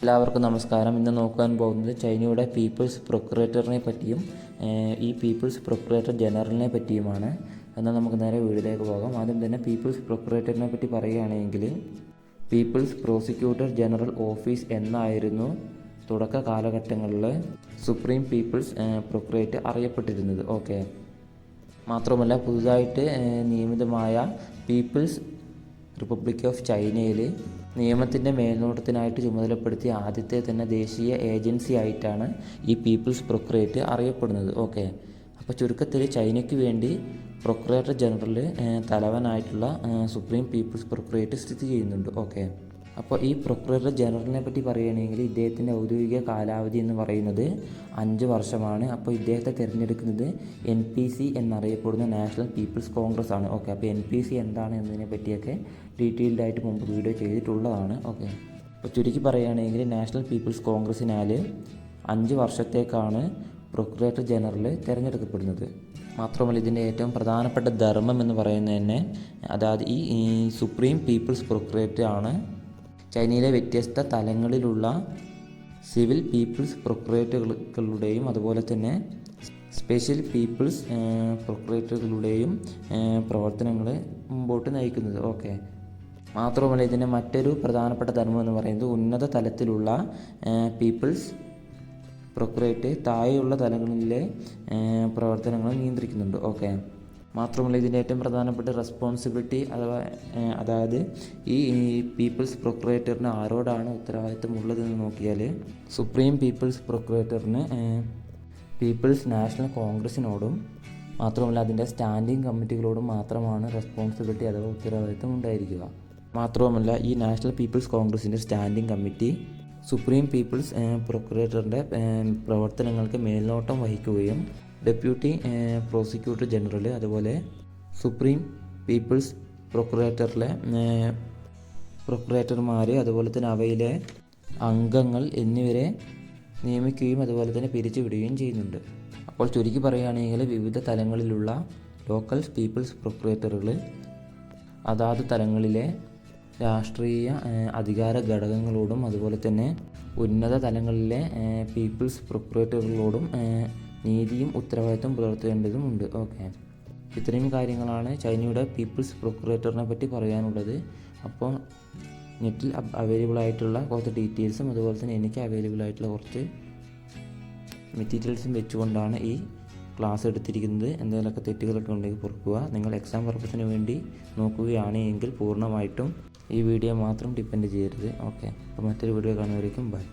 എല്ലാവർക്കും നമസ്കാരം. ഇന്ന് നോക്കാൻ പോകുന്നത് ചൈനയുടെ പീപ്പിൾസ് പ്രൊക്യുറേറ്ററിനെ പറ്റിയും ഈ പീപ്പിൾസ് പ്രൊക്യുറേറ്റർ ജനറലിനെ പറ്റിയുമാണ്. എന്നാൽ നമുക്ക് നേരെ വീഡിയോയിലേക്ക് പോകാം. ആദ്യം തന്നെ പീപ്പിൾസ് പ്രൊക്യുറേറ്ററിനെ പറ്റി പറയുകയാണെങ്കിൽ പീപ്പിൾസ് പ്രോസിക്യൂട്ടർ ജനറൽ ഓഫീസ് എന്നായിരുന്നു തുടക്ക കാലഘട്ടങ്ങളിൽ സുപ്രീം പീപ്പിൾസ് പ്രൊക്യുറേറ്റർ അറിയപ്പെട്ടിരുന്നത്. മാത്രമല്ല പുതുതായിട്ട് നിയമിതമായ പീപ്പിൾസ് റിപ്പബ്ലിക് ഓഫ് ചൈനയിൽ നിയമത്തിൻ്റെ മേൽനോട്ടത്തിനായിട്ട് ചുമതലപ്പെടുത്തിയ ആദ്യത്തെ തന്നെ ദേശീയ ഏജൻസി ആയിട്ടാണ് ഈ പീപ്പിൾസ് പ്രൊക്യുറേറ്റർ അറിയപ്പെടുന്നത്. അപ്പോൾ ചുരുക്കത്തിൽ ചൈനയ്ക്ക് വേണ്ടി പ്രൊക്യുറേറ്റർ ജനറൽ തലവനായിട്ടുള്ള സുപ്രീം പീപ്പിൾസ് പ്രൊക്യുറേറ്റർ സ്ഥിതി ചെയ്യുന്നുണ്ട്. അപ്പോൾ ഈ പ്രൊക്യുറേറ്റർ ജനറലിനെ പറ്റി പറയുകയാണെങ്കിൽ ഇദ്ദേഹത്തിൻ്റെ ഔദ്യോഗിക കാലാവധി എന്ന് പറയുന്നത് 5 വർഷമാണ്. അപ്പോൾ ഇദ്ദേഹത്തെ തിരഞ്ഞെടുക്കുന്നത് NPC എന്നറിയപ്പെടുന്ന നാഷണൽ പീപ്പിൾസ് കോൺഗ്രസ് ആണ്. അപ്പോൾ NPC എന്താണ് എന്നതിനെ പറ്റിയൊക്കെ ഡീറ്റെയിൽഡായിട്ട് മുമ്പ് വീഡിയോ ചെയ്തിട്ടുള്ളതാണ്. അപ്പോൾ ചുരുക്കി പറയുകയാണെങ്കിൽ നാഷണൽ പീപ്പിൾസ് കോൺഗ്രസിനാൽ 5 വർഷത്തേക്കാണ് പ്രൊക്യുറേറ്റർ ജനറൽ തിരഞ്ഞെടുക്കപ്പെടുന്നത്. മാത്രമല്ല ഇതിൻ്റെ ഏറ്റവും പ്രധാനപ്പെട്ട ധർമ്മം എന്ന് പറയുന്നത് തന്നെ അതായത് ഈ സുപ്രീം പീപ്പിൾസ് പ്രൊക്യുറേറ്റർ ആണ് ചൈനയിലെ വ്യത്യസ്ത തലങ്ങളിലുള്ള സിവിൽ പീപ്പിൾസ് പ്രൊക്യുറേറ്ററുകളുടെയും അതുപോലെ തന്നെ സ്പെഷ്യൽ പീപ്പിൾസ് പ്രൊക്യുറേറ്ററുകളുടെയും പ്രവർത്തനങ്ങൾ മുമ്പോട്ട് നയിക്കുന്നത്. മാത്രമല്ല ഇതിൻ്റെ മറ്റൊരു പ്രധാനപ്പെട്ട ധർമ്മം എന്ന് പറയുന്നത് ഉന്നത തലത്തിലുള്ള പീപ്പിൾസ് പ്രൊക്യുറേറ്റർ താഴെയുള്ള തലങ്ങളിലെ പ്രവർത്തനങ്ങൾ നിയന്ത്രിക്കുന്നുണ്ട്. മാത്രമല്ല ഇതിൻ്റെ ഏറ്റവും പ്രധാനപ്പെട്ട റെസ്പോൺസിബിലിറ്റി അതായത് ഈ പീപ്പിൾസ് പ്രൊക്യുറേറ്ററിന് ആരോടാണ് ഉത്തരവാദിത്തം ഉള്ളതെന്ന് നോക്കിയാൽ സുപ്രീം പീപ്പിൾസ് പ്രൊക്യുറേറ്ററിന് പീപ്പിൾസ് നാഷണൽ കോൺഗ്രസിനോടും മാത്രമല്ല അതിൻ്റെ സ്റ്റാൻഡിംഗ് കമ്മിറ്റികളോടും മാത്രമാണ് റെസ്പോൺസിബിലിറ്റി അഥവാ ഉത്തരവാദിത്തം ഉണ്ടായിരിക്കുക. മാത്രവുമല്ല ഈ നാഷണൽ പീപ്പിൾസ് കോൺഗ്രസിൻ്റെ സ്റ്റാൻഡിംഗ് കമ്മിറ്റി സുപ്രീം പീപ്പിൾസ് പ്രൊക്യുറേറ്ററിൻ്റെ പ്രവർത്തനങ്ങൾക്ക് മേൽനോട്ടം വഹിക്കുകയും ഡെപ്യൂട്ടി പ്രോസിക്യൂട്ടർ ജനറൽ അതുപോലെ സുപ്രീം പീപ്പിൾസ് പ്രൊക്യുറേറ്റർമാർ അതുപോലെ തന്നെ അവയിലെ അംഗങ്ങൾ എന്നിവരെ നിയമിക്കുകയും അതുപോലെ തന്നെ പിരിച്ചുവിടുകയും ചെയ്യുന്നുണ്ട്. അപ്പോൾ ചുരുക്കി പറയുകയാണെങ്കിൽ വിവിധ തലങ്ങളിലുള്ള ലോക്കൽ പീപ്പിൾസ് പ്രൊക്യുറേറ്ററുകൾ അതാത് തലങ്ങളിലെ രാഷ്ട്രീയ അധികാര ഘടകങ്ങളോടും അതുപോലെ തന്നെ ഉന്നത തലങ്ങളിലെ പീപ്പിൾസ് പ്രൊക്യുറേറ്ററുകളോടും നീതിയും ഉത്തരവാദിത്വം പുലർത്തേണ്ടതുമുണ്ട്. ഇത്രയും കാര്യങ്ങളാണ് ചൈനയുടെ പീപ്പിൾസ് പ്രൊക്യുറേറ്ററിനെ പറ്റി പറയാനുള്ളത്. അപ്പോൾ നെറ്റിൽ അവൈലബിൾ ആയിട്ടുള്ള കുറച്ച് ഡീറ്റെയിൽസും അതുപോലെ തന്നെ എനിക്ക് അവൈലബിൾ ആയിട്ടുള്ള കുറച്ച് മെറ്റീരിയൽസും വെച്ചുകൊണ്ടാണ് ഈ ക്ലാസ് എടുത്തിരിക്കുന്നത്. എന്തെങ്കിലുമൊക്കെ തെറ്റുകളൊക്കെ ഉണ്ടെങ്കിൽ പൊറുക്കുക. നിങ്ങൾ എക്സാം പർപ്പസിന് വേണ്ടി നോക്കുകയാണ് എങ്കിൽ പൂർണ്ണമായിട്ടും ഈ വീഡിയോ മാത്രം ഡിപ്പെൻഡ് ചെയ്യരുത്. അപ്പോൾ മറ്റൊരു വീഡിയോ കാണുന്നവരേക്കും ബൈ.